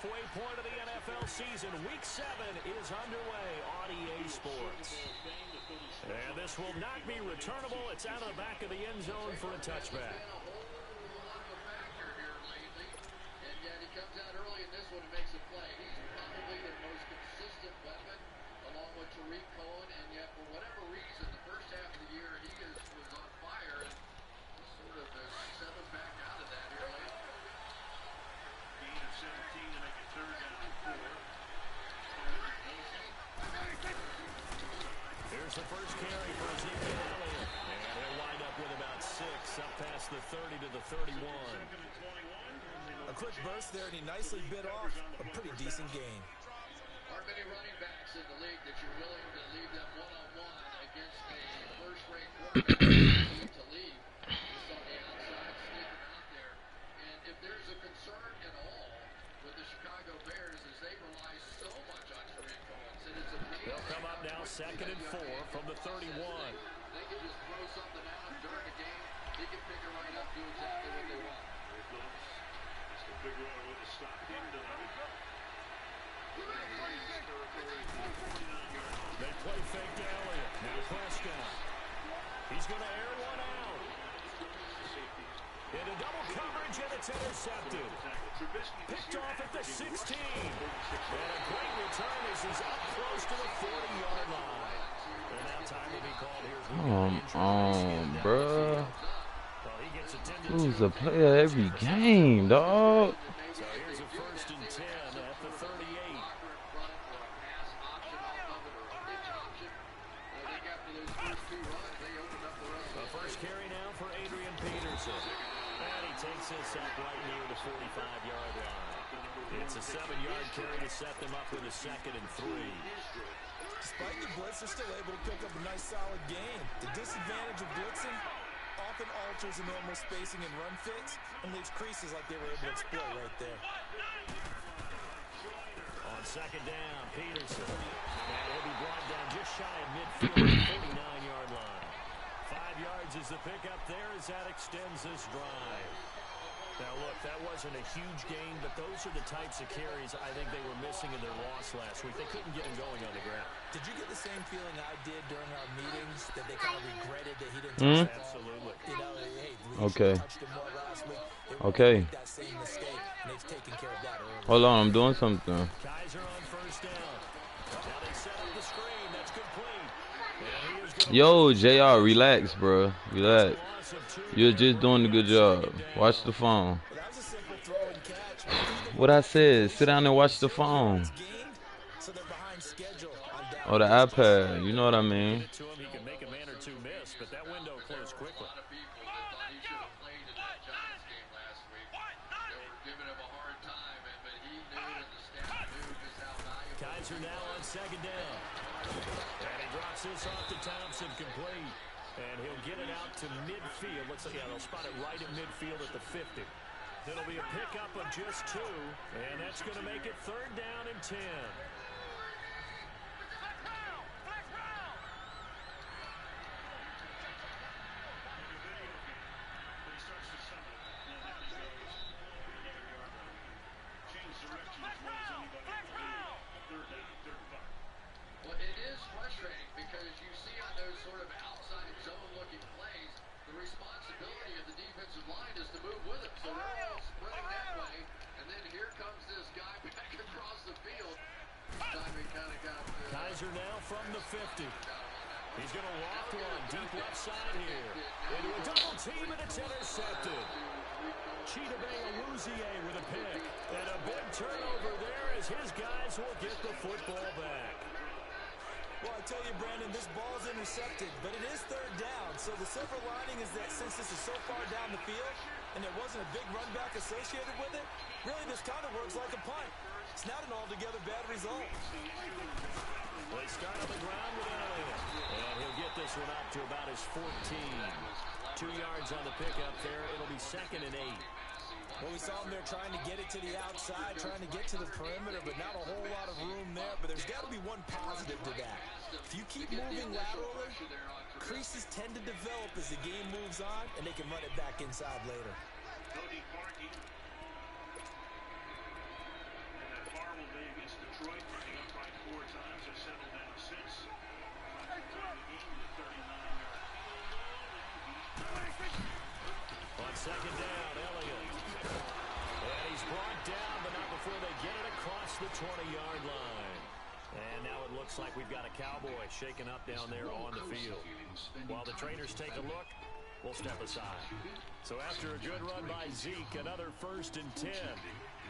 halfway point of the NFL season. Week 7 is underway on EA Sports. And this will not be returnable. It's out of the back of the end zone for a touchback. And yet he comes out early in this one and makes a play. He's probably their most consistent weapon, along with Tariq Cohen. And yet, for whatever reason, the first half of the year, he was on fire. And sort of settled back out of that here late. Gain of 17 to make it third down and 4. Here's the first carry for Ezekiel Elliott. And he'll wind up with about 6 up past the 30 to the 31. A quick burst there, and he nicely bit off a pretty decent gain. Aren't many running backs in the league that you're willing to leave them one-on-one against a first-rate quarterback to leave. Just on the outside, sneaking out there. And if there's a concern at all with the Chicago Bears, is they rely so much on Tariq Cohen. It's amazing. They'll come up now 2nd and 4 from the 31. They can just throw something at him during the game. He can pick it right up, do exactly what they want. Here it comes. It's the big runner with a stop him tonight. They play fake to Elliott. Now Prescott. He's going to air one out. Into double coverage, and it's intercepted. Picked off at the 16. And a great return as he's up close to the 40-yard line. And now time to be called. Here's Come on, bruh. Well, he gets attended Who's to a player every game, dog? So here's a 1st and 10 at the 38. The first carry now for Adrian Peterson. And he takes this up right near the 45-yard line. It's a 7-yard carry to set them up with a 2nd and 3. Despite the blitz, they're still able to pick up a nice, solid gain. The disadvantage of blitzing often alters the normal spacing and run fits and leaves creases like they were able to exploit right there. On 2nd down, Peterson. And he'll be brought down just shy of midfield at the 49-yard line. 5 yards is the pickup there as that extends this drive. Now, look, that wasn't a huge gain, but those are the types of carries I think they were missing in their loss last week. They couldn't get him going on the ground. Did you get the same feeling I did during our meetings, that they kind of regretted that he didn't touch the ball? Absolutely. You know, hey, Okay. touched him more last week. Okay. That same mistake, and they've taken care of that early. Hold on, I'm doing something. Kaiser on 1st down. Now they set up the screen. That's complete. Yo, JR, relax, bro. Relax. You're just doing a good job. Watch the phone. What I said, sit down and watch the phone. Or the iPad, you know what I mean. He can make a man or two miss, but that window closed quickly. Kaiser now on 2nd down. And he drops this off to Thompson, complete. And he'll get it out to midfield. Looks like, yeah, they'll spot it right at midfield at the 50. It'll be a pickup of just 2, and that's going to make it 3rd down and 10. Well, it is frustrating because you see on those sort of outside zone-looking plays, the responsibility of the defensive line is to move with it. So they're all spreading that way, and then here comes this guy back across the field. Timing kind of got Kaiser now from the 50. He's going to loft one deep left side here. Into a double team, and it's intercepted. Chidobe Awuzie with a pick. And a big turnover there as his guys will get the football back. Well, I tell you, Brandon, this ball's intercepted, but it is 3rd down. So the silver lining is that since this is so far down the field and there wasn't a big run back associated with it, really this kind of works like a punt. It's not an altogether bad result. They start on the ground with Elliott. And he'll get this one up to about his 14. 2 yards on the pickup there. It'll be 2nd and 8. Well, we saw him there trying to get it to the outside, trying to get to the perimeter, but not a whole lot of room there. But there's got to be one positive to that. If you keep moving laterally, creases tend to develop as the game moves on, and they can run it back inside later. the 20-yard line. And now it looks like we've got a Cowboy shaken up down there on the field. While the trainers take a look, we'll step aside. So after a good run by Zeke, another 1st and 10.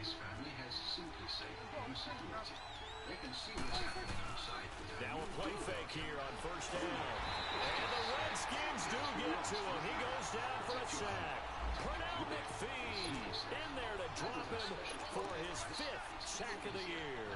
His family has simply saved one security. They can see what's happening outside. Now a play fake here on 1st down. And the Redskins do get to him. He goes down for a sack. Pernell McPhee in there to drop him for his 5th sack of the year.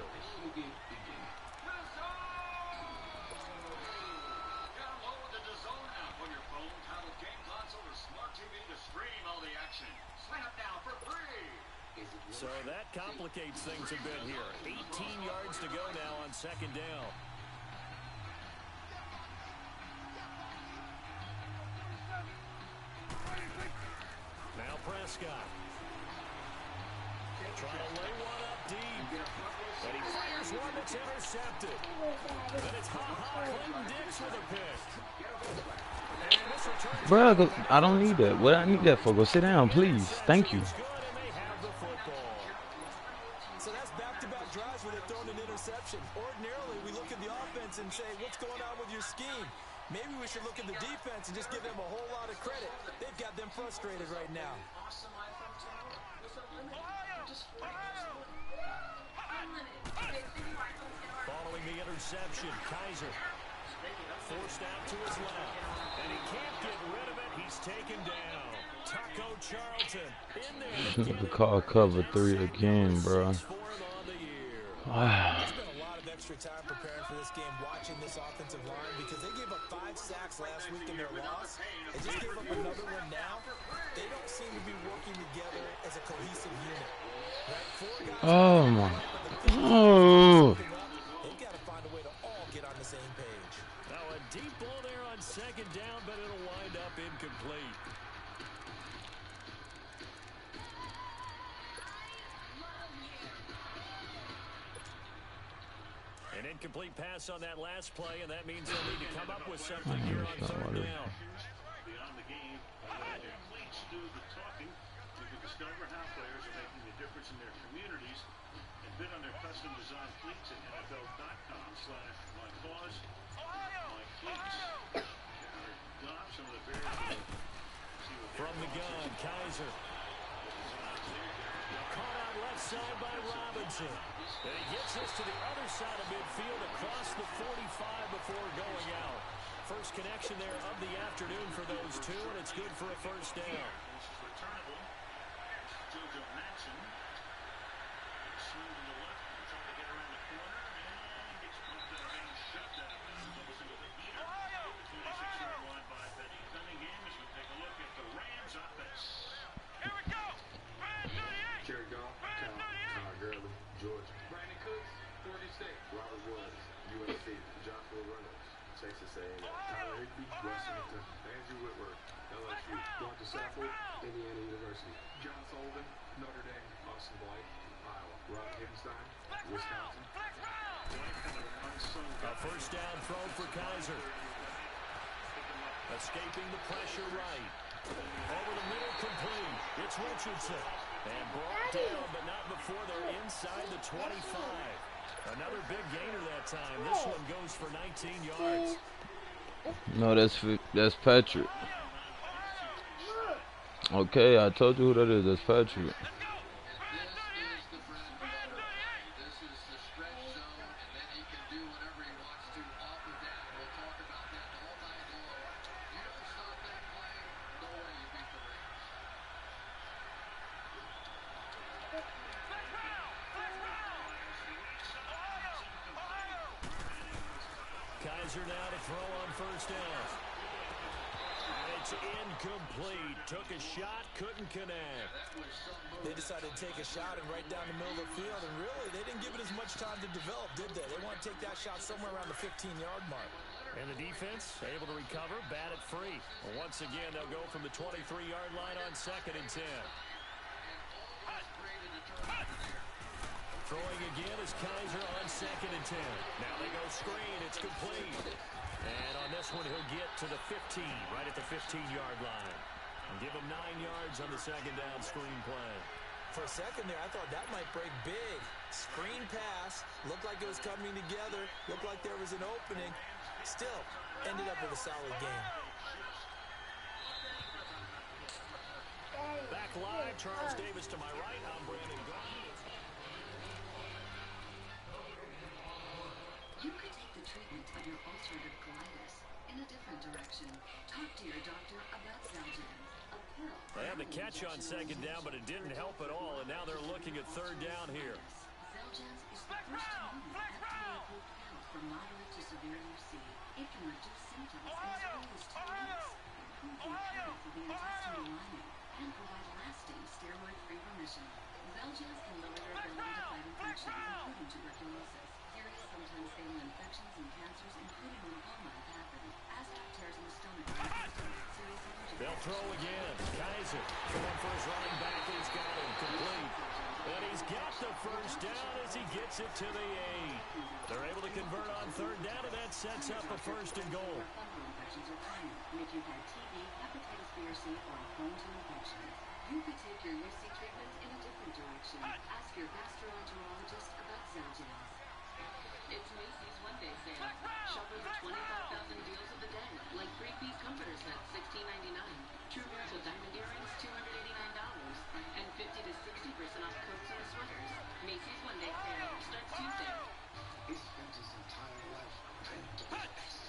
Download the DAZN app on your phone, tablet, game console, or smart TV to stream all the action. Sign up now for free. So that complicates things a bit here. 18 yards to go now on 2nd down. Now Prescott. Trying to lay one up deep. And he fires one that's intercepted. Then it's Clinton Dix with a pick. And this return. Bro, I don't need that. What I need that for? Go sit down, please. Thank you. So that's back-to-back drives where they're throwing an interception. Ordinarily, we look at the offense and say, what's going on with your scheme? Maybe we should look at the defense and just give them a whole lot of credit. They've got them frustrated right now. Following the interception, Kaiser forced out to his left. And he can't get rid of it. He's taken down. Taco Charlton in there. Look at call cover 3 again, bro. Wow. There's been a lot of extra time preparing for this game, watching this offensive line, because they gave up 5 sacks last week in their loss. They just gave up another one now. They don't seem to be working together as a cohesive unit. Right? 4 guys. Oh my. Oh. They've got to find a way to all get on the same page. Now a deep ball there on 2nd down, but it'll wind up incomplete. An incomplete pass on that last play, and that means they'll need to come up with something here on 3rd down. Beyond the game, their cleats do the talking. You can discover how players are making a difference in their communities and bid on their custom-designed cleats at NFL.com/mycause, mycleats. Adopt some of the Bears. From the gun, Kaiser. Caught out left side by Robinson. And he gets this to the other side of midfield across the 45 before going out. First connection there of the afternoon for those two, and it's good for a 1st down. This is returnable. Jojo Matson. Swing to the left, trying to get around the corner, and gets bumped in a range shot that almost into the heater. 26-yard line by Benny Cunningham as we take a look at the Rams offense. Here we go. Jared Goff, Todd Gurley, Georgia. Brandon Cooks, Florida State. Robert Woods, USC. Joshua Reynolds, Texas A&M. Tyler Higbee, Washington. Andrew Whitworth, LSU. Walter Saffold, Indiana University. John Sullivan, Notre Dame. Austin Blythe, Iowa. Rob Higginstein, Wisconsin. A 1st down throw for Kaiser. Escaping the pressure right. Over the middle, complete. It's Richardson. And brought down, but not before they're inside the 25. Another big gainer that time. This one goes for 19 yards. No, that's Patrick. Okay, I told you who that is. That's Patrick. This is the stretch zone, and then he can do whatever he wants to off of that. We'll talk about that all night long. You don't stop that play, no way you beat the Rams. Kaiser now to throw on 1st down. It's incomplete. Took a shot, couldn't connect. They decided to take a shot and right down the middle of the field, and really, they didn't give it as much time to develop, did they? They want to take that shot somewhere around the 15-yard mark. And the defense able to recover, bat it free. Well, once again, they'll go from the 23-yard line on 2nd and 10. Throwing again is Kaiser on 2nd and 10. Now they go screen. It's complete. And on this one, he'll get to the 15, right at the 15-yard line. And give him 9 yards on the 2nd down screen play. For a second there, I thought that might break big. Screen pass, looked like it was coming together, looked like there was an opening. Still, ended up with a solid game. Back live, Charles Davis to my right. I'm Brandon Garden. You could take the treatment of your ulcerative colitis in a different direction. Talk to your doctor about Xeljan, a pill. They had the catch on second down, but it didn't help at all, and now they're looking at third down here. Xeljan is the first and only FDA-approved pill for moderate to severe UC. It can reduce symptoms in as early as 2 weeks, improve the appearance of the intestinal lining, and provide lasting steroid-free remission. Xeljan can lower your ability to fight infections, including tuberculosis. Serious, sometimes fatal infections and cancers, including lymphoma, have happened. As tears in the stomach or intestine, serious allergies. They'll throw again. Kaiser going for his running back. He's got him complete. And he's got the first down as he gets it to the 8. They're able to convert on third down, and that sets up a first and goal. Fungal infections are common. And if you've had TB, hepatitis B or C, or are prone to infections, you could take your UC treatment in a different direction. Ask your gastroenterologist about Xeljan. It's Macy's One Day Sale. Shop over 25,000 deals of the day, like 3-piece comforter set, $16.99. True Miracle diamond earrings, $289. And 50 to 60% off coats and sweaters. Macy's One Day Sale starts Tuesday. He spent his entire life trying to be the best.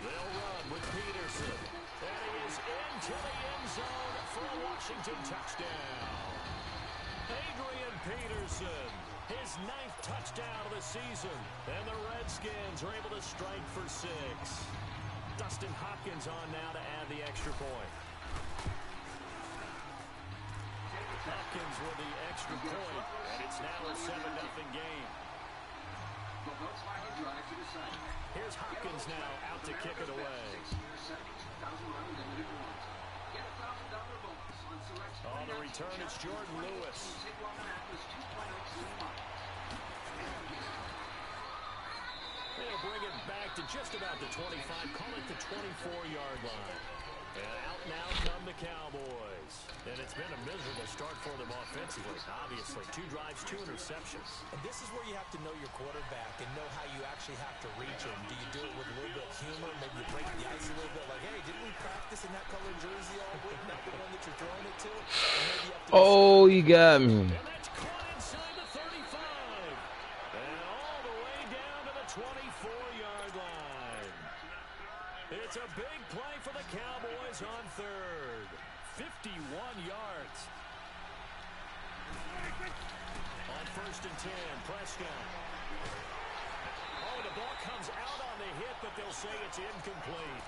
They'll run with Peterson. And he is into the end zone for a Washington touchdown. Adrian Peterson, his 9th touchdown of the season. And the Redskins are able to strike for 6. Dustin Hopkins on now to add the extra point. Hopkins with the extra point, and it's now a 7-0 game. Here's Hopkins now out to kick it away. On the return, it's Jordan Lewis. They'll bring it back to just about the 25, call it the 24-yard line. And out now come the Cowboys. And it's been a miserable start for them offensively, obviously. 2 drives, 2 interceptions. And this is where you have to know your quarterback and know how you actually have to reach him. Do you do it with a little bit of humor? Maybe you break the ice a little bit like, hey, didn't we practice in that colored jersey all week? Not the one that you're throwing it to? Or maybe you have to Oh, you got me. And that's caught inside the 35. And all the way down to the 24-yard line. It's a big play for the Cowboys on third. 51 yards. On first and 10, Prescott. Oh, the ball comes out on the hit, but they'll say it's incomplete.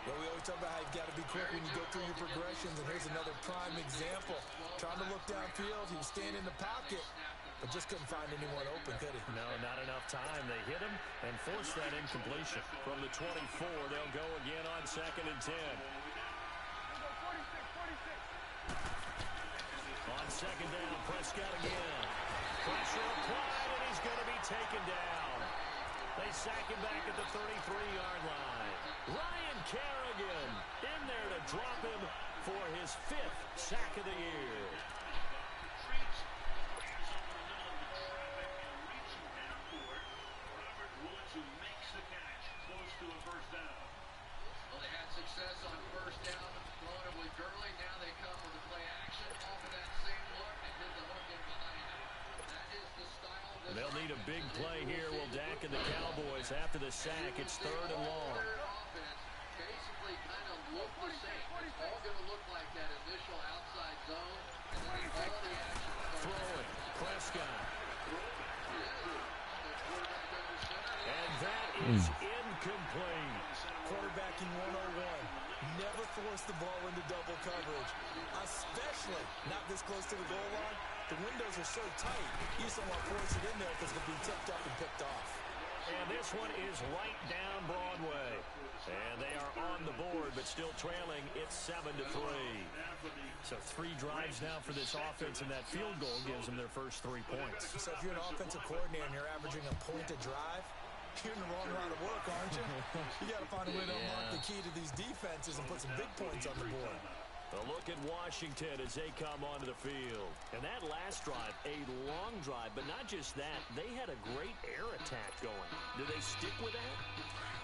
Well, we always talk about how you've got to be quick when you go through your progressions, and here's another prime example. Trying to look downfield, he was standing in the pocket, but just couldn't find anyone open, could he? No, not enough time. They hit him and forced that incompletion. From the 24, they'll go again on second and 10. On second down, Prescott again. Pressure applied, and he's going to be taken down. They sack him back at the 33-yard line. Ryan Kerrigan in there to drop him for his 5th sack of the year. Well, they had success on first down, throwing it with Gurley. Now they come with the play action, off of that same look, and hit the hook in behind it. That is the style of this. They'll need a big play here. Will Dak and the Cowboys after the sack. It's third and long. Their offense basically kind of look the same. It's all going to look like that initial outside zone, and then all the action. Throwing, Prescott. And that is incomplete. Quarterbacking 101. Never force the ball into double coverage, especially not this close to the goal line. The windows are so tight, you just don't want to force it in there because it'll be tipped up and picked off. And this one is right down Broadway. And they are on the board, but still trailing. It's 7-3. So 3 drives now for this offense, and that field goal gives them their first 3 points. So if you're an offensive coordinator and you're averaging a point a drive, you're in the wrong line of work, aren't you? You got to find a way to unlock the key to these defenses and put some big points on the board. A look at Washington as they come onto the field. And that last drive, a long drive, but not just that. They had a great air attack going. Do they stick with that?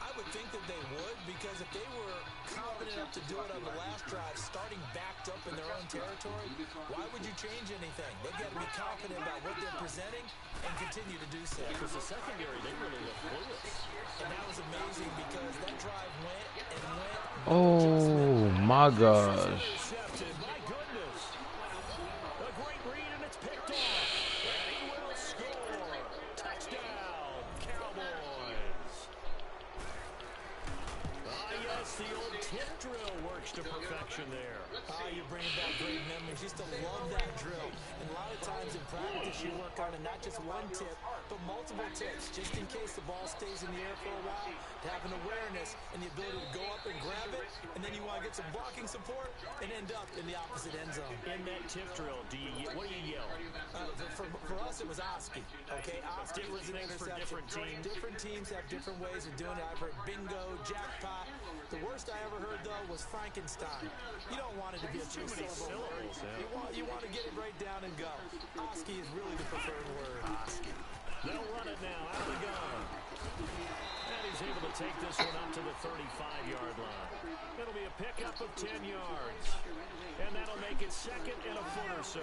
I would think that they would, because if they were confident enough to do it on the last drive, starting backed up in their own territory, why would you change anything? They've got to be confident about what they're presenting and continue to do so. Because the secondary, they really looked clueless. And that was amazing because that drive went and went. Oh my gosh. Intercepted. My goodness. A great read, and it's picked off. And he will score. Touchdown, Cowboys. Yes, the old tip drill works to perfection there. You're bringing back great memories. Used to love that drill. And a lot of times in practice, you work on it, not just one tip, but multiple tips, just in case the ball stays in the air for a while, to have an awareness and the ability to go up and grab it, and then you want to get some blocking support and end up in the opposite end zone. In that tip drill, what do you yell? For us, it was Oski. Okay, Oski was an interception. For different teams. Different teams have different ways of doing it. I've heard bingo, jackpot. The worst I ever heard, though, was Frankenstein. You don't want it to be a three-syllable word. You want to get it right down and go. Oski is really the preferred word. Oski. They'll run it now out of the gun. And he's able to take this one up to the 35-yard line. It'll be a pickup of 10 yards. And that'll make it second and a foot or so.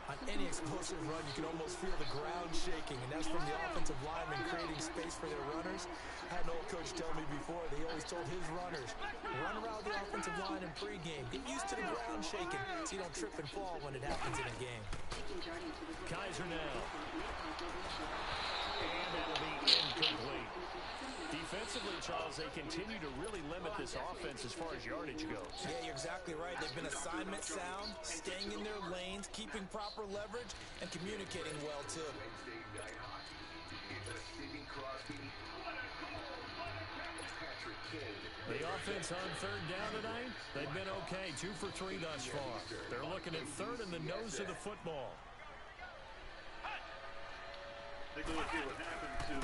On any explosive run, you can almost feel the ground shaking, and that's from the offensive linemen creating space for their runners. I had an old coach tell me before, they always told his runners, run around the offensive line in pregame. Get used to the ground shaking so you don't trip and fall when it happens in a game. Kaiser now. And that'll be incomplete. Defensively, Charles, they continue to really limit this offense as far as yardage goes. Yeah, you're exactly right. They've been assignment sound, staying in their lanes, keeping proper leverage, and communicating well, too. The offense on third down tonight, they've been okay, 2 for 3 thus far. They're looking at third in the nose of the football. Take a look at what happened to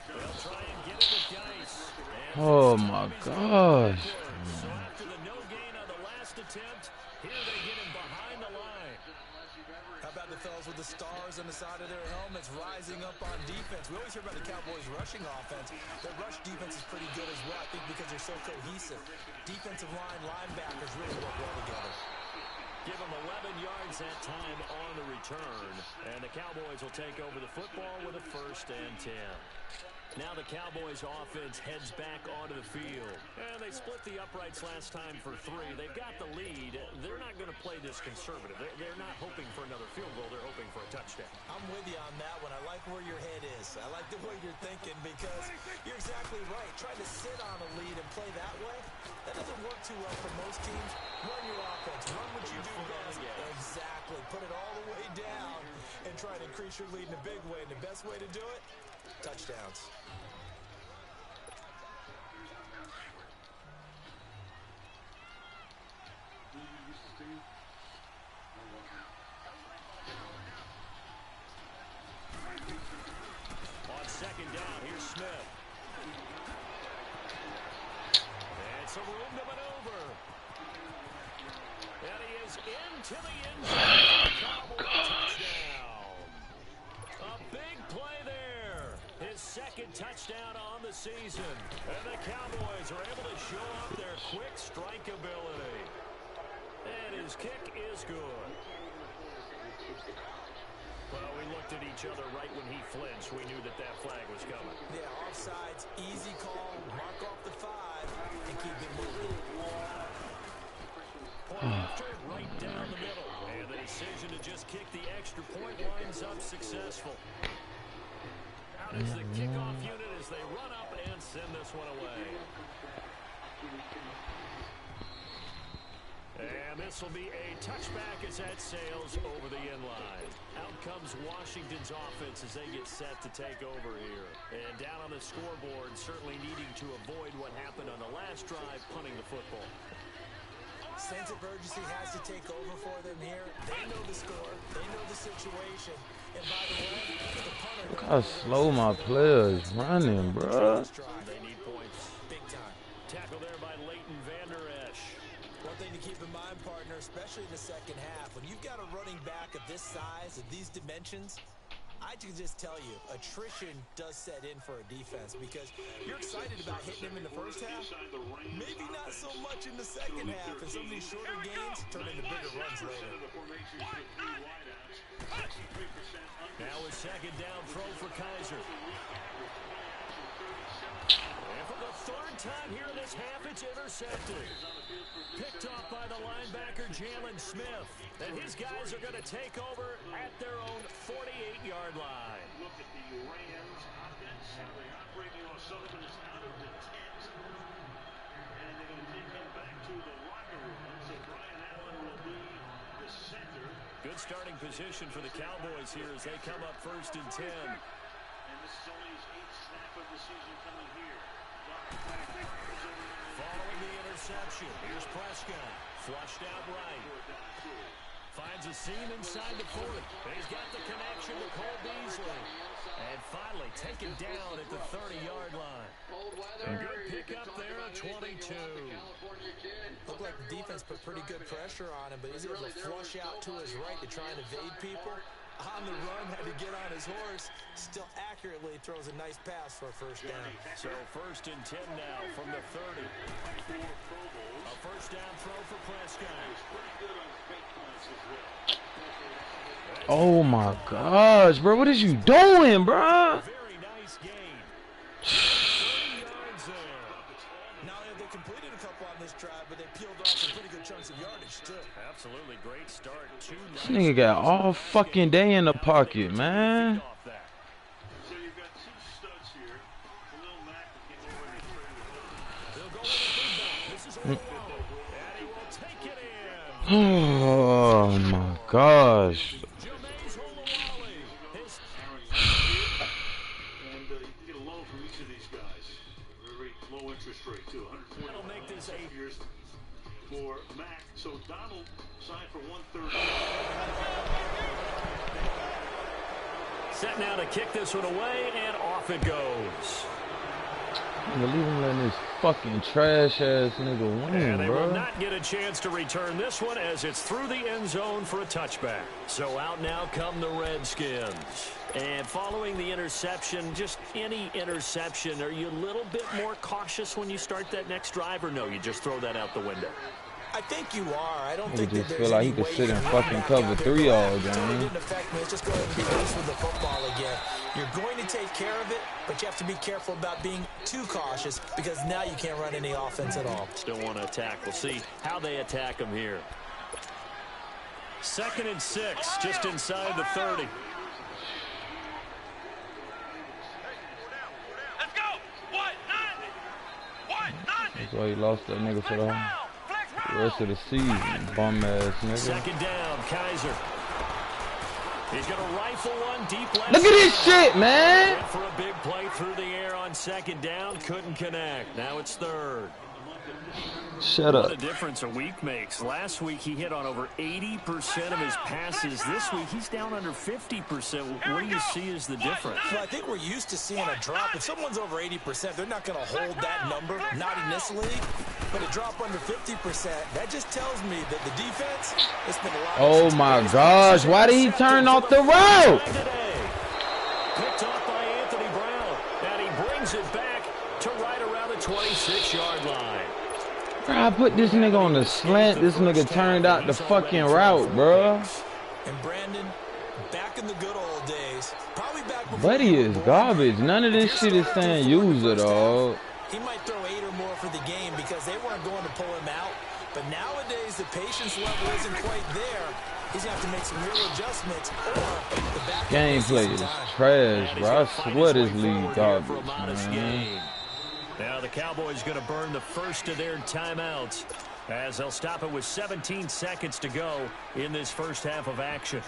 They'll try and get it with Geis. Oh my gosh. So after the no gain on the last attempt, here they get him behind the line. How about the fellas with the stars on the side of their helmets rising up on defense? We always hear about the Cowboys' rushing offense. Their rush defense is pretty good as well, I think, because they're so cohesive. Defensive line, linebackers really work well together. Give them 11 yards that time on the return. And the Cowboys will take over the football with a 1st and 10. Now the Cowboys offense heads back onto the field. And they split the uprights last time for 3. They've got the lead. They're not going to play this conservative. They're not hoping for another field goal. They're hoping for a touchdown. I'm with you on that one. I like where your head is. I like the way you're thinking because you're exactly right. Trying to sit on a lead and play that way, that doesn't work too well for most teams. Run your offense. Run what you do best. Exactly. Put it all the way down and try to increase your lead in a big way. And the best way to do it, touchdowns. On second down, here's Smith. And some room to maneuver. And he is into the end zone. Cowboy touchdown. A big play there. His second touchdown on the season. And the Cowboys are able to show off their quick strike ability. And his kick is good. Well, we looked at each other right when he flinched. We knew that that flag was coming. Yeah, offsides, easy call, mark off the 5, and keep it moving. Point after, right down the middle. And the decision to just kick the extra point winds up successful. Out is the kickoff unit as they run up and send this one away. And this will be a touchback as that sails over the end line. Out comes Washington's offense as they get set to take over here. And down on the scoreboard, certainly needing to avoid what happened on the last drive, punting the football. Sense of urgency has to take over for them here. They know the score. They know the situation. And by the way, the punter... Look how slow my players running, bro. They need points. Big time. Tackle there by Leighton Vander Esch. One thing to keep in mind, especially in the second half. When you've got a running back of this size, of these dimensions, I can just tell you, attrition does set in for a defense because you're excited about hitting him in the first half. Maybe not so much in the second half, and some of these shorter gains turn into bigger runs later. Now a second down throw for Kaiser. And for the third time here in this half, it's intercepted. Picked off by the linebacker, Jalen Smith. And his guys are going to take over at their own 48-yard line. Look at the Rams offense, how they operate. Sullivan is out of the tent, and they're going to take him back to the locker room. So Brian Allen will be the center. Good starting position for the Cowboys here as they come up 1st and 10. And this is only his 8th snap of the season coming here. Following the interception, here's Prescott. Flushed out right. Finds a seam inside the 40. He's got the connection to Cole Beasley. And finally taken down at the 30-yard line. A good pick up there at 22. Looked like the defense put pretty good pressure on him, but he's able to flush out to his right to try and evade people. On the run, had to get on his horse. Still accurately throws a nice pass for a first down. So 1st and 10 now from the 30. A first down throw for Prescott. Oh my gosh, bro. What is you doing, bro? Very nice gain. 30 yards there. Now they completed a couple on this drive, but they peeled off some pretty good chunks of yardage too. Absolutely great start. This nigga got all fucking day in the pocket, man. So you've got 2 studs here. Khalil Mack came over and They'll go with a big back. This is and he will take it in. Oh my gosh. Jameis Olawale. and you can get a loan from each of these guys. Very low interest rate too. 140 That'll make this 8 years for Mack. So Donald signed for 130. Set now to kick this one away, and off it goes. Leave him letting this fucking trash ass nigga And win, they will bro. not get a chance to return this one as it's through the end zone for a touchback. So out now come the Redskins. And following the interception, just any interception, are you a little bit more cautious when you start that next drive, or no, you just throw that out the window? I think you are. I don't He think just that feel there's like any he could way sit you and can fucking back cover out 3 there. all It totally game. didn't affect me. Let's just go ahead and be loose with the football again. You're going to take care of it, but you have to be careful about being too cautious because now you can't run any offense at all. Still want to attack. We'll see how they attack them here. 2nd and 6, just inside the 30. Let's go! What? Nothing! What? Nothing! That's why he lost that nigga for the rest of the season. Bum ass nigga. 2nd down, Kaiser. He's going to rifle one deep left. Look at this shit, man. Went for a big play through the air on 2nd down. Couldn't connect. Now it's 3rd. Shut What up. a difference a week makes. Last week he hit on over 80% of his passes. This week he's down under 50%. What do you see as the difference? Well, I think we're used to seeing a drop. If someone's over 80%, they're not going to hold that number, not in this league. But a drop under 50%, that just tells me that the defense has spent a lot Oh my gosh. Why did he turn off the route? Picked off by Anthony Brown. And he brings it back to right around the 26-yard line. Bro, I put this nigga on the slant. This nigga turned out the fucking route, bro. And Brandon, back in the good old days, probably back before Buddy you were is born. garbage. None of this If shit you're is starting saying to throw in use the it first all. half, he might throw 8 or more for the game because they weren't going to pull him out. But nowadays, the patience level isn't quite there. He's going to have to make some real adjustments, or the back Gameplay is trash, bro. I swear this league garbage, man. Now the Cowboys going to burn the first of their timeouts as they'll stop it with 17 seconds to go in this first half of action.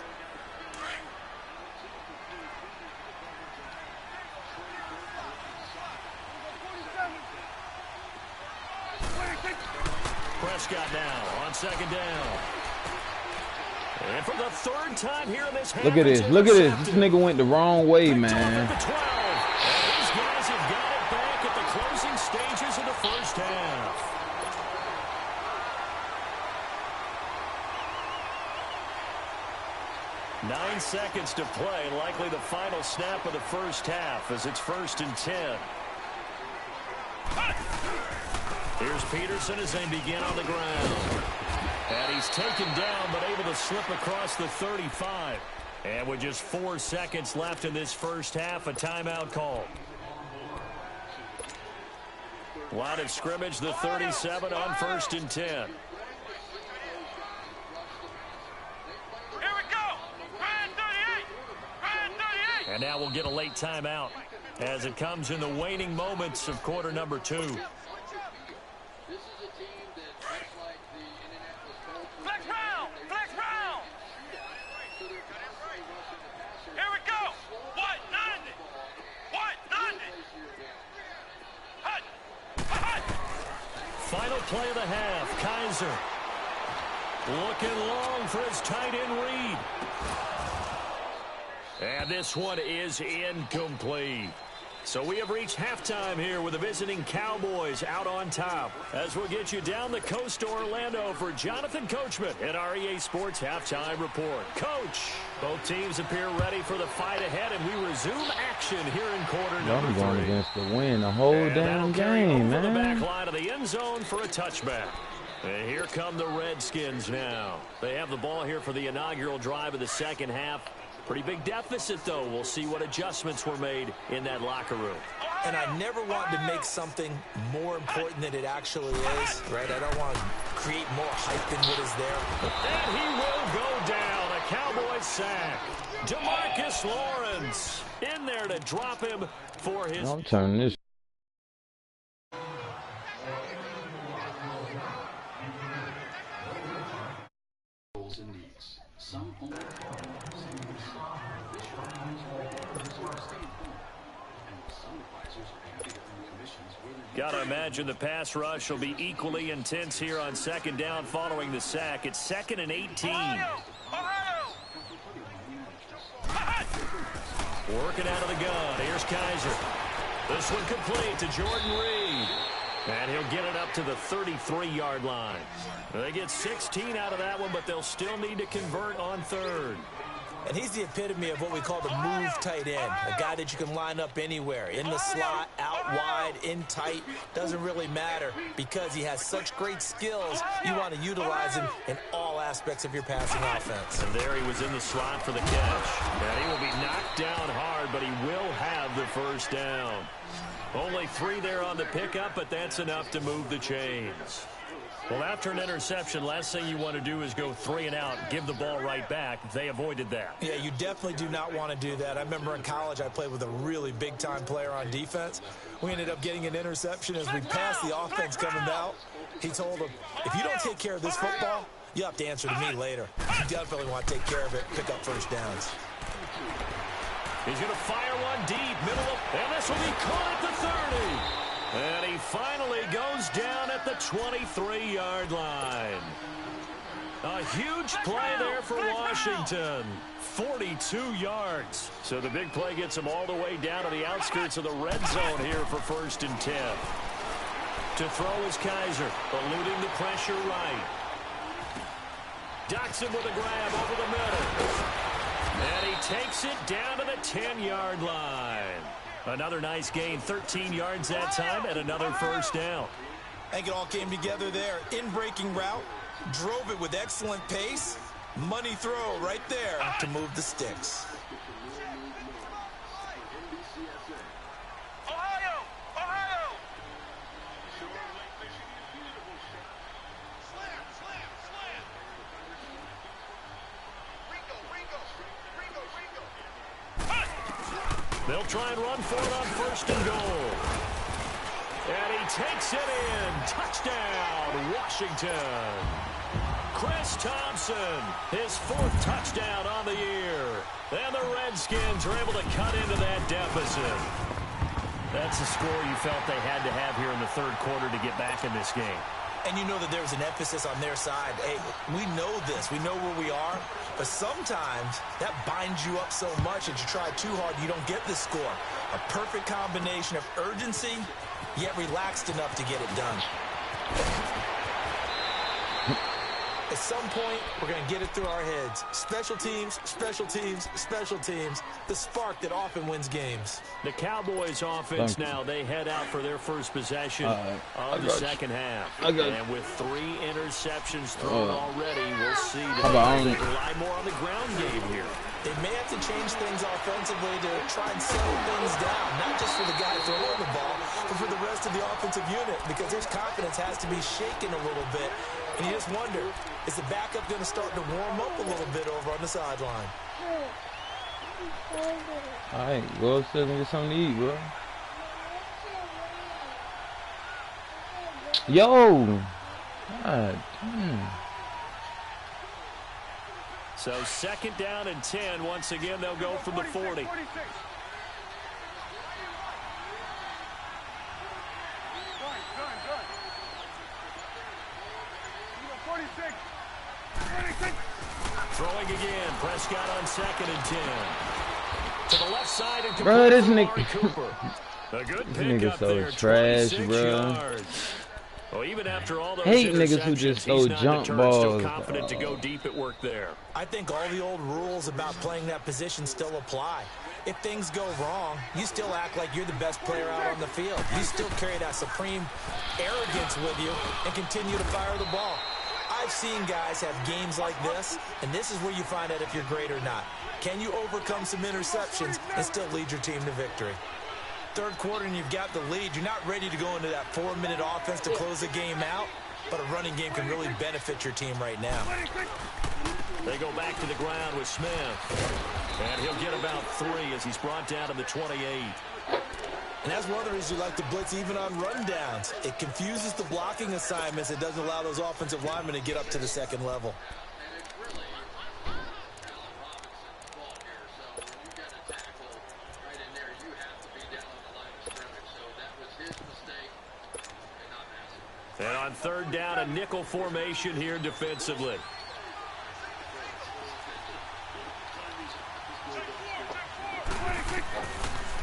Prescott now on 2nd down. And for the 3rd time here in this half, Look at this. it's Look at this. This intercepted. nigga went the wrong way, Picked off man. at the 12. And these guys have got it back at the closing stages of the first half. 10 seconds to play. Likely the final snap of the first half as it's 1st and 10. Here's Peterson as they begin on the ground. And he's taken down but able to slip across the 35. And with just 4 seconds left in this first half, a timeout call. Line of scrimmage, the 37 on 1st and 10. Here we go. Ryan 38. Ryan 38. And now we'll get a late timeout as it comes in the waning moments of quarter number 2. This is a team that, much like the Indianapolis Colts, Flex round. Flex round. so they're constantly rushing the passer. Here we go. What? 90. What? 90. Hut. Hut. Final play of the half. Kaiser looking long for his tight end read. And this one is incomplete. So we have reached halftime here with the visiting Cowboys out on top. As we'll get you down the coast to Orlando for Jonathan Coachman at our EA Sports Halftime Report. Coach, both teams appear ready for the fight ahead, and we resume action here in quarter number 3. I'm going against the win the whole And damn that'll carry game, over the man. back line of the end zone for a touchback. And here come the Redskins now. They have the ball here for the inaugural drive of the second half. Pretty big deficit, though. We'll see what adjustments were made in that locker room. And I never want to make something more important than it actually is, right? I don't want to create more hype than what is there. And he will go down. A Cowboy sack. DeMarcus Lawrence in there to drop him for his... I'm turning this. Goals and needs. Some only Got to imagine the pass rush will be equally intense here on second down following the sack. It's 2nd and 18. Working out of the gun. Here's Kaiser. This one complete to Jordan Reed. And he'll get it up to the 33-yard line. They get 16 out of that one, but they'll still need to convert on 3rd. And he's the epitome of what we call the move tight end, a guy that you can line up anywhere, in the slot, out wide, in tight, doesn't really matter because he has such great skills. You want to utilize him in all aspects of your passing offense. And there he was in the slot for the catch. And he will be knocked down hard, but he will have the first down. Only 3 there on the pickup, but that's enough to move the chains. Well, after an interception, last thing you want to do is go 3 and out, give the ball right back. They avoided that. Yeah, you definitely do not want to do that. I remember in college I played with a really big-time player on defense. We ended up getting an interception as we passed the offense coming out. He told him, if you don't take care of this football, you'll have to answer to me later. You definitely want to take care of it, pick up first downs. He's going to fire one deep, middle of, and this will be caught at the 30. And he finally goes down at the 23-yard line. A huge play there for Washington. 42 yards. So the big play gets him all the way down to the outskirts of the red zone here for 1st and 10. To throw is Kaiser, eluding the pressure right. Docks him with a grab over the middle. And he takes it down to the 10-yard line. Another nice gain, 13 yards that time, and another first down. I think it all came together there. In-breaking route, drove it with excellent pace. Money throw right there to move the sticks. Ohio! Ohio! They'll try and run for it on 1st and goal. And he takes it in. Touchdown, Washington. Chris Thompson, his 4th touchdown on the year. And the Redskins are able to cut into that deficit. That's the score you felt they had to have here in the 3rd quarter to get back in this game. And you know that there was an emphasis on their side. Hey, we know this. We know where we are. But sometimes that binds you up so much that you try too hard, you don't get the score. A perfect combination of urgency, yet relaxed enough to get it done. At some point, we're going to get it through our heads. Special teams, special teams, special teams. The spark that often wins games. The Cowboys offense now, they head out for their first possession of the second half. And with 3 interceptions thrown already, we'll see that they rely more on the ground game here. They may have to change things offensively to try and settle things down, not just for the guy throwing the ball, but for the rest of the offensive unit, because their confidence has to be shaken a little bit. And you just wonder, is the backup going to start to warm up a little bit over on the sideline? All right, go upstairs and get something to eat, bro. Yo! God damn. So 2nd down and 10. Once again, they'll go from the 40. Throwing again. Prescott on 2nd and 10. To the left side and bro, this Cooper. A good nigga pick so there, trash, 26 bro. yards. Well, even after all those hate niggas who just throw jump balls. Still confident to go deep at work there. I think all the old rules about playing that position still apply. If things go wrong, you still act like you're the best player out on the field. You still carry that supreme arrogance with you and continue to fire the ball. I've seen guys have games like this, and this is where you find out if you're great or not. Can you overcome some interceptions and still lead your team to victory? 3rd quarter and you've got the lead. You're not ready to go into that 4-minute offense to close the game out, but a running game can really benefit your team right now. They go back to the ground with Smith, and he'll get about 3 as he's brought down to the 28. And that's one of the reasons you like to blitz even on rundowns. It confuses the blocking assignments. It doesn't allow those offensive linemen to get up to the 2nd level. And it's really Allen Robinson's fault here. So when you got a tackle right in there, you have to be down on the line of scrimmage. So that was his mistake and not massive. And on 3rd down, a nickel formation here defensively.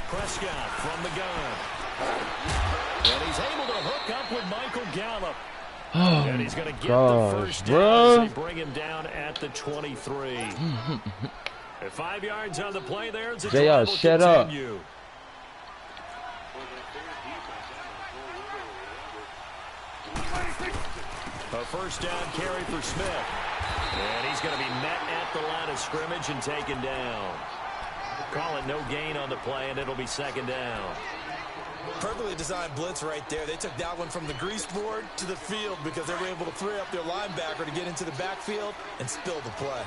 Prescott from the gun. And he's able to hook up with Michael Gallup. And he's going to get the first down as they bring him down at the 23. At 5 yards on the play there. It's a JR, shut up. A first down carry for Smith. And he's going to be met at the line of scrimmage and taken down. Call it no gain on the play, and it'll be 2nd down. Perfectly designed blitz right there. They took that one from the grease board to the field because they were able to free up their linebacker to get into the backfield and spill the play.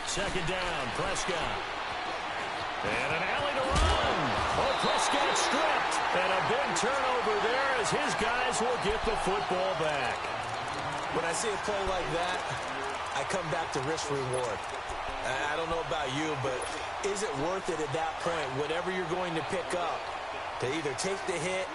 Second down, Prescott. And an alley to run. Oh, Prescott stripped. And a big turnover there as his guys will get the football back. When I see a play like that, I come back to risk reward. I don't know about you, but is it worth it at that point, whatever you're going to pick up, to either take the hit,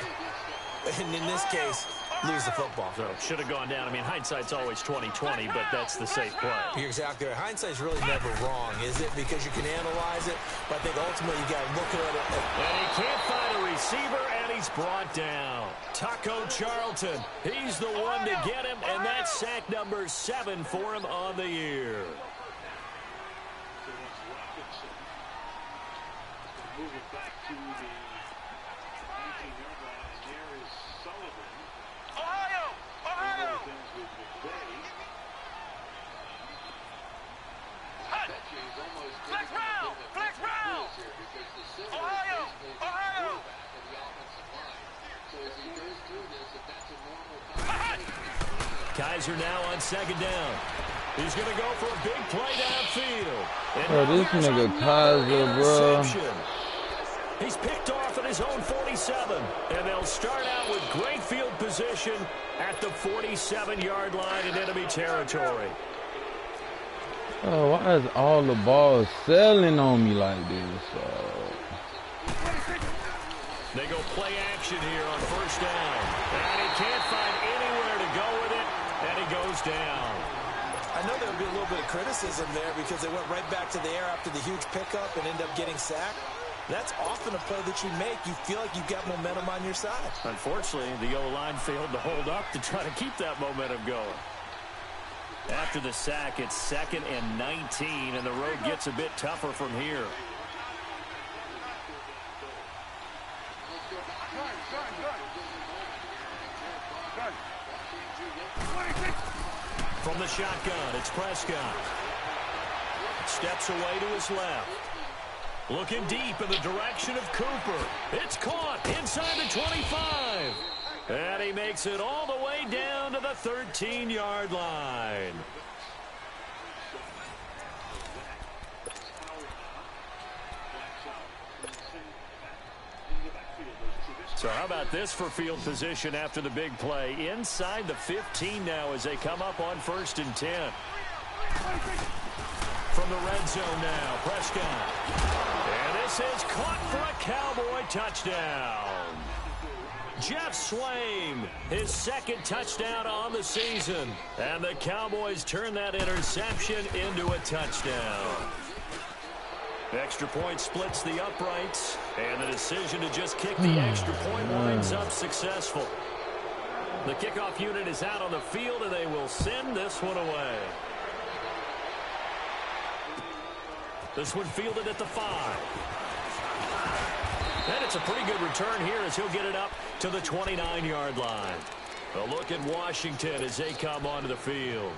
and in this case, lose the football? So should have gone down. I mean, hindsight's always 20/20, but that's the safe play. You're exactly right. Hindsight's really never wrong, is it? Because you can analyze it, but I think ultimately you got to look at it. And he can't find a receiver, and he's brought down. Taco Charlton, he's the one to get him, and that's sack number 7 for him on the year. Move it back to the 19-yard line, and there is Sullivan. Ohio! With McVay. I bet you he's almost flex round here because the center is basically the quarterback of the offensive line. So as he goes through this, if that's a normal conversation. Kaiser now on 2nd down. He's going to go for a big play downfield. Bro, this nigga Kaiser, bro. He's picked off at his own 47, and they'll start out with great field position at the 47-yard line in enemy territory. Oh, why is all the balls selling on me like this? They go play action here on 1st down, and he can't find anywhere to go with it, and he goes down. I know there would be a little bit of criticism there because they went right back to the air after the huge pickup and ended up getting sacked. That's often a play that you make. You feel like you've got momentum on your side. Unfortunately, the O-line failed to hold up to try to keep that momentum going. After the sack, it's 2nd and 19, and the road gets a bit tougher from here. From the shotgun, it's Prescott. Steps away to his left. Looking deep in the direction of Cooper. It's caught inside the 25. And he makes it all the way down to the 13-yard line. So how about this for field position after the big play? Inside the 15 now as they come up on 1st and 10. From the red zone now, Prescott. And this is caught for a Cowboy touchdown. Jeff Swaim, his 2nd touchdown on the season. And the Cowboys turn that interception into a touchdown. Extra point splits the uprights, and the decision to just kick the extra point winds up successful. The kickoff unit is out on the field, and they will send this one away. This one fielded at the 5. And it's a pretty good return here as he'll get it up to the 29-yard line. A look at Washington as they come onto the field.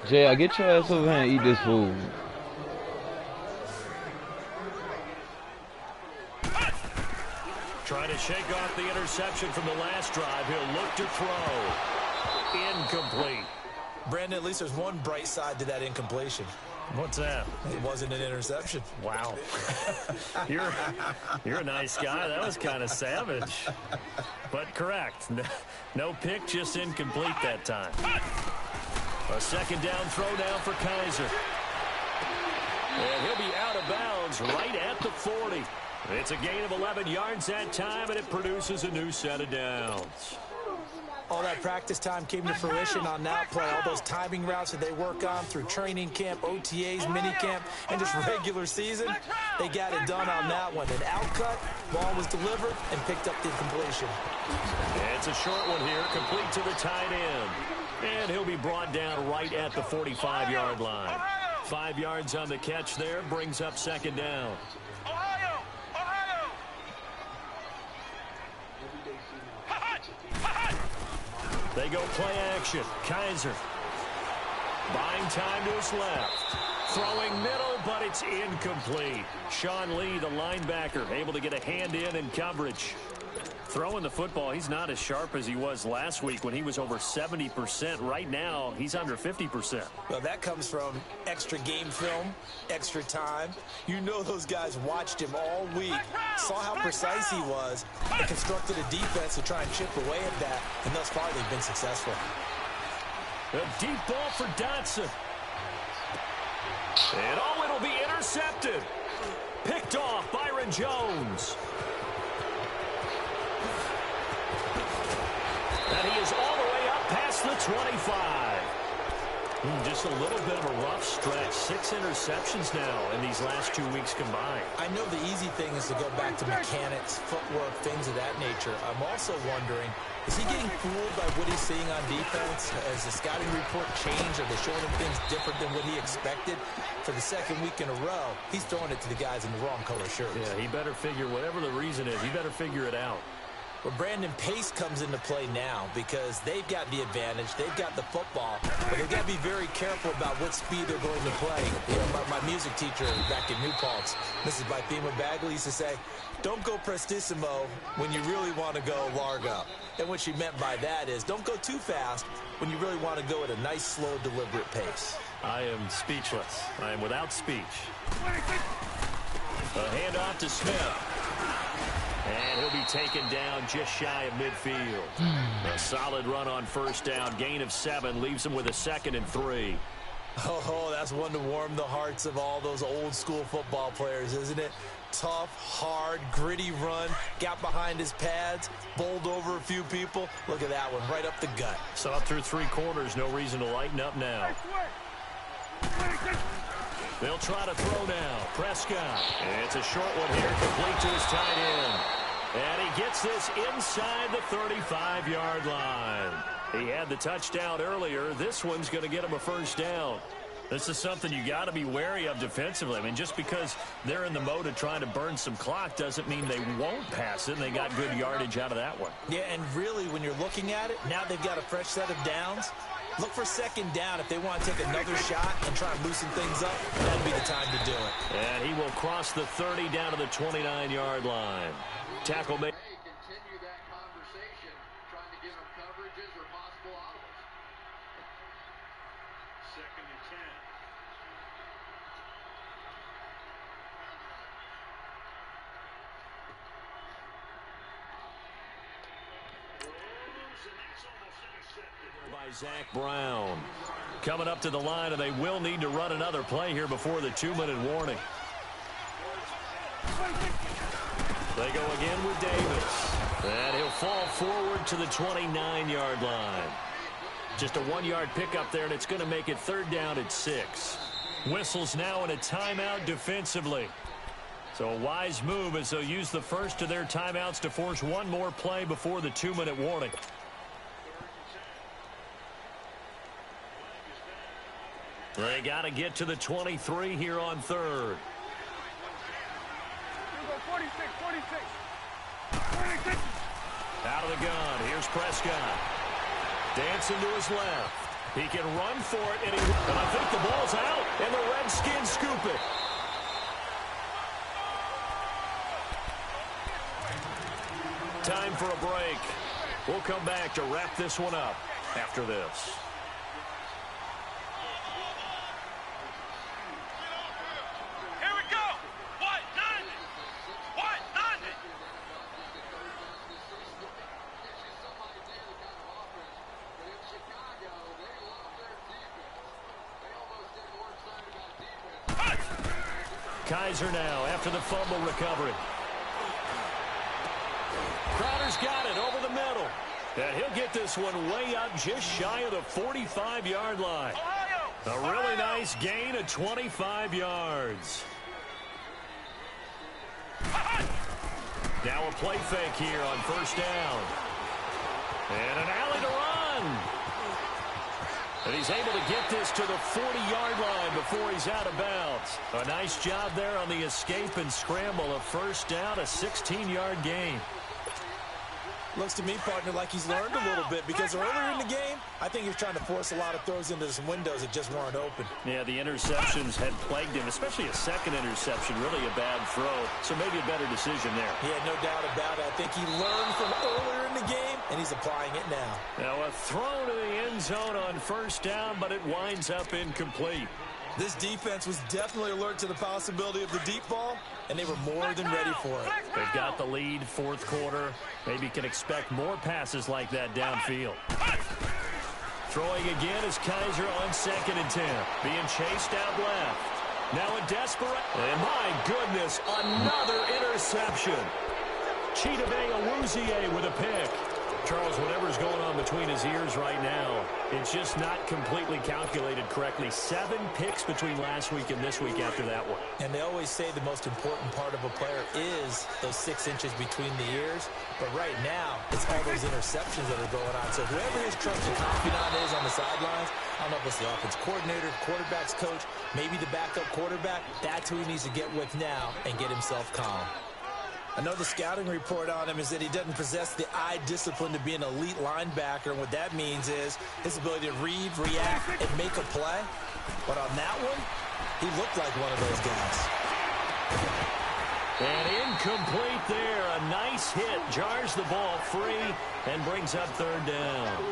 Jay, get your ass over here and eat this food. Trying to shake off the interception from the last drive. He'll look to throw. Incomplete. Brandon, at least there's one bright side to that incompletion. What's that? It wasn't an interception. Wow. You're a nice guy. That was kind of savage. But correct. No pick, just incomplete that time. A 2nd down throw down for Kaiser. And he'll be out of bounds right at the 40. It's a gain of 11 yards that time, and it produces a new set of downs. All that practice time came to fruition on that play. All those timing routes that they work on through training camp, OTAs, minicamp, and just regular season, they got it done on that one. An outcut, ball was delivered, and picked up the completion. It's a short one here, complete to the tight end. And he'll be brought down right at the 45-yard line. 5 yards on the catch there, brings up 2nd down. They go play action. Kaiser. Buying time to his left. Throwing middle, but it's incomplete. Sean Lee, the linebacker, able to get a hand in coverage. Throwing the football, he's not as sharp as he was last week when he was over 70%. Right now, he's under 50%. Well, that comes from extra game film, extra time. You know those guys watched him all week, saw how precise he was, and constructed a defense to try and chip away at that, and thus far they've been successful. A deep ball for Dotson. And oh, it'll be intercepted. Picked off Byron Jones. And he is all the way up past the 25. Just a little bit of a rough stretch. 6 interceptions now in these last 2 weeks combined. I know the easy thing is to go back to mechanics, footwork, things of that nature. I'm also wondering, is he getting fooled by what he's seeing on defense? Has the scouting report changed? Are they showing him things different than what he expected? For the 2nd week in a row, he's throwing it to the guys in the wrong color shirts. Yeah, he better figure, whatever the reason is, he better figure it out. Well, Brandon, pace comes into play now because they've got the advantage. They've got the football, but they've got to be very careful about what speed they're going to play. You know, my music teacher back in New Paltz, Mrs. Bythema Bagley, used to say, don't go prestissimo when you really want to go largo. And what she meant by that is don't go too fast when you really want to go at a nice, slow, deliberate pace. I am speechless. I am without speech. A handoff to Smith. And he'll be taken down just shy of midfield. A solid run on 1st down. Gain of 7 leaves him with a 2nd and 3. Oh, that's one to warm the hearts of all those old school football players, isn't it? Tough, hard, gritty run, got behind his pads, bowled over a few people. Look at that one, right up the gut. So up through 3 quarters, no reason to lighten up now. They'll try to throw now. Prescott. It's a short one here, complete to his tight end. And he gets this inside the 35-yard line. He had the touchdown earlier. This one's going to get him a first down. This is something you got to be wary of defensively. I mean, just because they're in the mode of trying to burn some clock doesn't mean they won't pass it. And they got good yardage out of that one. Yeah, and really, when you're looking at it, now they've got a fresh set of downs. Look for second down if they want to take another shot and try and loosen things up. That'd be the time to do it. And he will cross the 30 down to the 29-yard line. Tackle made. Continue that conversation, trying to give him coverages or possible audibles. 2nd and 10. And that's almost intercepted. By Zach Brown. Coming up to the line, and they will need to run another play here before the 2-minute warning. They go again with Davis. And he'll fall forward to the 29-yard line. Just a 1-yard pickup there, and it's going to make it 3rd down at 6. Whistles now in a timeout defensively. So a wise move as they'll use the first of their timeouts to force one more play before the 2-minute warning. They got to get to the 23 here on 3rd. 46. Out of the gun. Here's Prescott. Dancing to his left. He can run for it, and I think the ball's out, and the Redskins scoop it. Time for a break. We'll come back to wrap this one up after this. Here we go. What? None. What? None. Kaiser now after the fumble recovery. Crowder's got it over the middle. And he'll get this one way up just shy of the 45-yard line. A really nice gain of 25 yards. Now a play fake here on 1st down. And an alley to run. And he's able to get this to the 40-yard line before he's out of bounds. A nice job there on the escape and scramble. A 1st down, a 16-yard gain. Looks to me, partner, like he's learned a little bit because earlier in the game, I think he was trying to force a lot of throws into some windows that just weren't open. Yeah, the interceptions had plagued him, especially a second interception, really a bad throw. So maybe a better decision there. Yeah, no doubt about it. I think he learned from earlier in the game, and he's applying it now. Now a throw to the end zone on 1st down, but it winds up incomplete. This defense was definitely alert to the possibility of the deep ball, and they were more than ready for it. They've got the lead, 4th quarter. Maybe can expect more passes like that downfield. Throwing again is Kaiser on 2nd and 10. Being chased out left. Now a desperate, and my goodness, another interception. Chidobe Awuzie with a pick. Charles, whatever's going on between his ears right now, it's just not completely calculated correctly. 7 picks between last week and this week after that one. And they always say the most important part of a player is those 6 inches between the ears. But right now, it's all those interceptions that are going on. So whoever his trusted confidant is on the sidelines, I don't know if it's the offense coordinator, quarterback's coach, maybe the backup quarterback, that's who he needs to get with now and get himself calm. I know the scouting report on him is that he doesn't possess the eye discipline to be an elite linebacker. And what that means is his ability to read, react, and make a play. But on that one, he looked like one of those guys. And incomplete there. A nice hit. Jars the ball free and brings up 3rd down.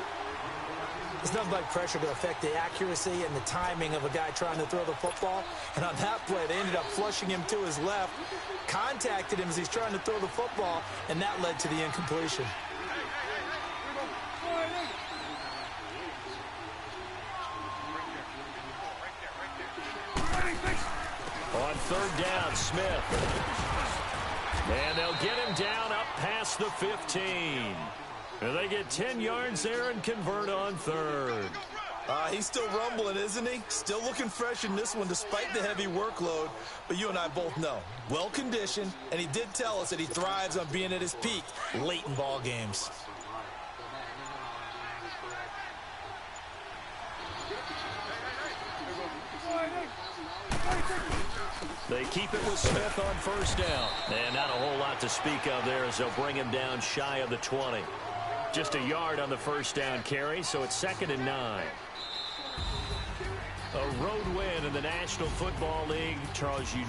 It's nothing like pressure to affect the accuracy and the timing of a guy trying to throw the football. And on that play, they ended up flushing him to his left, contacted him as he's trying to throw the football, and that led to the incompletion. third down, Smith. And they'll get him down up past the 15. And they get 10 yards there and convert on third. He's still rumbling, isn't he? Still looking fresh in this one despite the heavy workload. But you and I both know, well-conditioned, and he did tell us that he thrives on being at his peak late in ball games. They keep it with Smith on first down. And not a whole lot to speak of there as they'll bring him down shy of the 20. Just a yard on the first down carry, so it's 2nd and 9. A road win in the National Football League. Charles, you